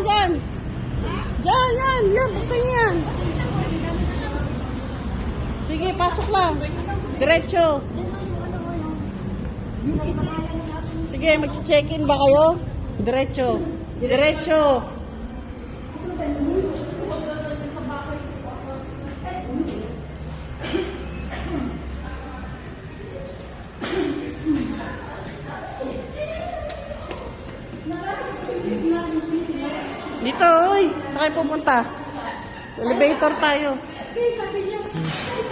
dyan. Dyan, yan. Yan, buksan niyo yan. Sige, pasok lang. Diretso. Sige, mag-check-in ba kayo? Diretso. Diretso. Dito, oy. Saan kayo pupunta? Elevator tayo. Sabi niya, tayo.